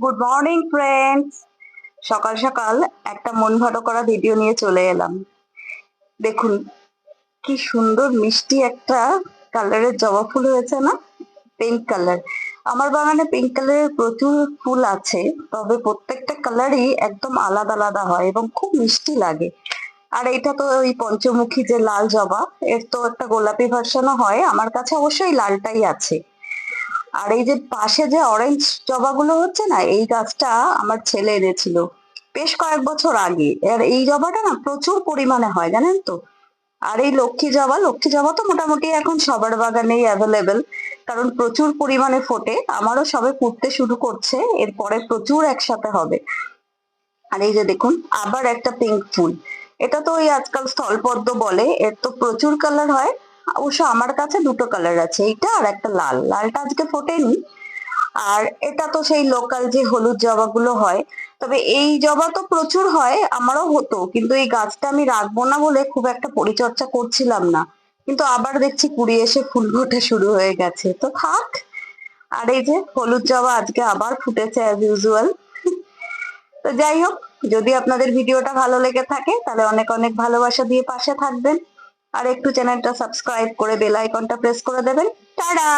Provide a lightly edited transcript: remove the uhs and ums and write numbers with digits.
Good morning friends. সকাল সকাল একটা মন ভালো করা ভিডিও নিয়ে চলে এলাম। দেখুন কি সুন্দর মিষ্টি একটা কালারের জবা ফুল হয়েছে না, পিঙ্ক কালার। আমার বাগানে পিঙ্ক কালারের প্রচুর ফুল আছে, তবে প্রত্যেকটা কালারই একদম আলাদা আলাদা হয় এবং খুব মিষ্টি লাগে। আর এটা তো ওই পঞ্চমুখী যে লাল জবা, এর তো একটা গোলাপি ভার্সনও হয়, আমার কাছে অবশ্যই লালটাই আছে। আর এই যে পাশে যে অরেঞ্জ জবাগুলো হচ্ছে না, এই গাছটা আমার ছেলে এনেছিল বেশ কয়েক বছর আগে। আর এই জবাটা না প্রচুর পরিমাণে হয়, জানেন তো। আর এই লক্ষ্মী জবা তো মোটামুটি এখন সবার বাগানেই অ্যাভেলেবেল, কারণ প্রচুর পরিমাণে ফোটে। আমারও সবে ফুটতে শুরু করছে, এরপরে প্রচুর একসাথে হবে। আর এই যে দেখুন আবার একটা পিঙ্ক ফুল, এটা তো ওই আজকাল স্থলপদ্ম বলে, এর তো প্রচুর কালার হয়। অবশ্য আমার কাছে দুটো কালার আছে, এইটা আর একটা লাল, লালটা আজকে ফোটেনি। আর এটা তো সেই লোকাল যে হলুদ জবাগুলো হয়। তবে এই জবা তো প্রচুর হয়, আমারও হতো, কিন্তু এই গাছটা আমি রাখবো না বলে খুব একটা পরিচর্যা করছিলাম না। কিন্তু আবার দেখছি কুড়ি এসে ফুল ফোটা শুরু হয়ে গেছে, তো থাক। আর এই যে হলুদ জবা আজকে আবার ফুটেছে অ্যাজ ইউজুয়াল। তো যাই হোক, যদি আপনাদের ভিডিওটা ভালো লেগে থাকে তাহলে অনেক অনেক ভালোবাসা দিয়ে পাশে থাকবেন। আর একটু চ্যানেলটা সাবস্ক্রাইব করে বেল আইকনটা প্রেস করে দেবেন। টাটা।